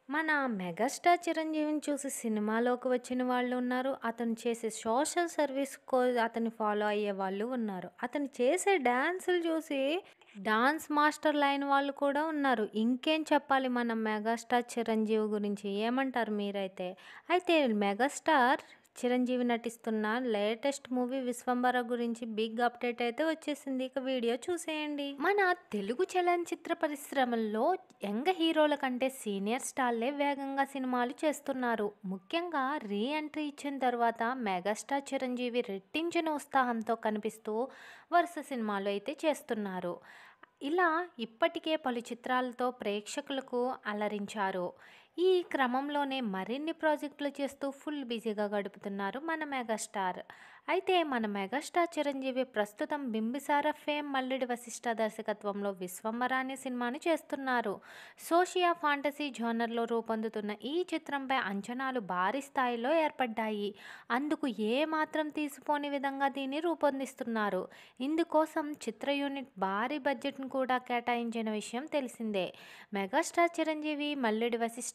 మన మెగాస్టార్ చిరంజీవిని చూసి సినిమాలోకి వచ్చిన వాళ్ళు ఉన్నారు. అతను చేసే సోషల్ సర్వీస్ అతన్ని ఫాలో అయ్యే వాళ్ళు ఉన్నారు. అతను చేసే డాన్సులు చూసి డాన్స్ మాస్టర్లు అయిన వాళ్ళు కూడా ఉన్నారు. ఇంకేం చెప్పాలి మన మెగాస్టార్ చిరంజీవి గురించి, ఏమంటారు మీరైతే? అయితే మెగాస్టార్ చిరంజీవి నటిస్తున్న లేటెస్ట్ మూవీ 'విశ్వంబర' గురించి బిగ్ అప్డేట్ అయితే వచ్చేసింది. ఇక వీడియో చూసేయండి. మన తెలుగు చలనచిత్ర పరిశ్రమల్లో యంగ్ హీరోల కంటే సీనియర్ స్టార్లే వేగంగా సినిమాలు చేస్తున్నారు. ముఖ్యంగా రీ ఎంట్రీ ఇచ్చిన తర్వాత మెగాస్టార్ చిరంజీవి రెట్టించిన ఉత్సాహంతో కనిపిస్తూ వరుస సినిమాలు అయితే చేస్తున్నారు. ఇలా ఇప్పటికే పలు చిత్రాలతో ప్రేక్షకులకు అలరించారు. ఈ క్రమంలోనే మరిన్ని ప్రాజెక్టులు చేస్తూ ఫుల్ బిజీగా గడుపుతున్నారు మన మెగాస్టార్. అయితే మన మెగాస్టార్ చిరంజీవి ప్రస్తుతం బింబిసార ఫేమ్ మల్లుడి వశిష్ఠ దర్శకత్వంలో 'విశ్వంబర' అనే సినిమాని చేస్తున్నారు. సోషియా ఫాంటసీ జోనర్లో రూపొందుతున్న ఈ చిత్రంపై అంచనాలు భారీ స్థాయిలో ఏర్పడ్డాయి. అందుకు ఏమాత్రం తీసిపోని విధంగా దీన్ని రూపొందిస్తున్నారు. ఇందుకోసం చిత్ర యూనిట్ భారీ బడ్జెట్ను కూడా కేటాయించిన విషయం తెలిసిందే. మెగాస్టార్ చిరంజీవి, మల్లుడి వశిష్ఠ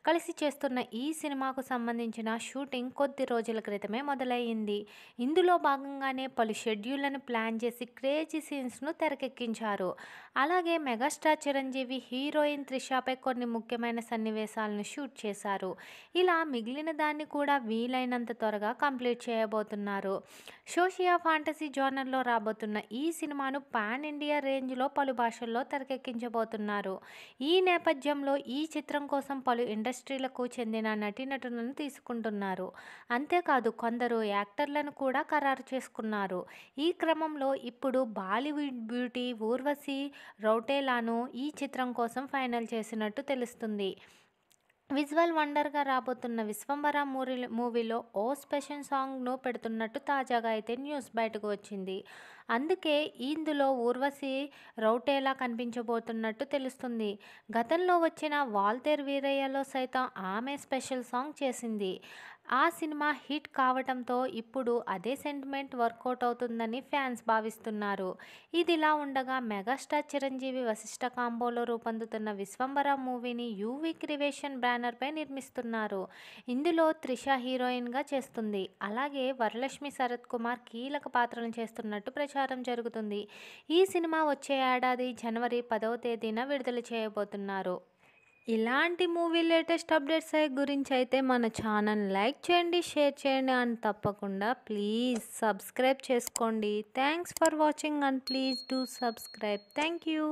కలిసి చేస్తున్న ఈ సినిమాకు సంబంధించిన షూటింగ్ కొద్ది రోజుల క్రితమే మొదలయ్యింది. ఇందులో భాగంగానే పలు షెడ్యూళ్లను ప్లాన్ చేసి క్రేజీ సీన్స్ను తెరకెక్కించారు. అలాగే మెగాస్టార్ చిరంజీవి హీరోయిన్ త్రిషపై కొన్ని ముఖ్యమైన సన్నివేశాలను షూట్ చేశారు. ఇలా మిగిలిన దాన్ని కూడా వీలైనంత త్వరగా కంప్లీట్ చేయబోతున్నారు. సోషియా ఫాంటసీ జోనర్లో రాబోతున్న ఈ సినిమాను పాన్ ఇండియా రేంజ్లో పలు భాషల్లో తెరకెక్కించబోతున్నారు. ఈ నేపథ్యంలో ఈ చిత్రం కోసం పలు ఇండస్ట్రీలకు చెందిన నటీనటులను తీసుకుంటున్నారు. అంతేకాదు కొందరు యాక్టర్లను కూడా ఖరారు చేసుకున్నారు. ఈ క్రమంలో ఇప్పుడు బాలీవుడ్ బ్యూటీ ఊర్వశి రౌటేలాను ఈ చిత్రం కోసం ఫైనల్ చేసినట్టు తెలుస్తుంది. విజువల్ వండర్గా రాబోతున్న 'విశ్వంబర' మూవీలో ఓ స్పెషల్ సాంగ్ను పెడుతున్నట్టు తాజాగా అయితే న్యూస్ బయటకు వచ్చింది. అందుకే ఇందులో ఊర్వశి రౌటేలా కనిపించబోతున్నట్టు తెలుస్తుంది. గతంలో వచ్చిన 'వాల్తేరు వీరయ్య'లో సైతం ఆమె స్పెషల్ సాంగ్ చేసింది. ఆ సినిమా హిట్ కావడంతో ఇప్పుడు అదే సెంటిమెంట్ వర్కౌట్ అవుతుందని ఫ్యాన్స్ భావిస్తున్నారు. ఇదిలా ఉండగా మెగాస్టార్ చిరంజీవి వశిష్ఠ కాంబోలో రూపొందుతున్న 'విశ్వంబర' మూవీని యూవీ క్రియేషన్ బ్యానర్పై నిర్మిస్తున్నారు. ఇందులో త్రిష హీరోయిన్గా చేస్తుంది. అలాగే వరలక్ష్మి శరత్ కుమార్ కీలక పాత్రలను చేస్తున్నట్టు ప్రచారం జరుగుతుంది. ఈ సినిమా వచ్చే ఏడాది జనవరి 10వ తేదీన విడుదల చేయబోతున్నారు. ఇలాంటి మూవీ లేటెస్ట్ అప్డేట్స్ గురించి అయితే మన ఛానల్ లైక్ చేయండి, షేర్ చేయండి అండ్ తప్పకుండా ప్లీజ్ సబ్స్క్రైబ్ చేసుకోండి. Thanks for watching and please do subscribe. Thank you.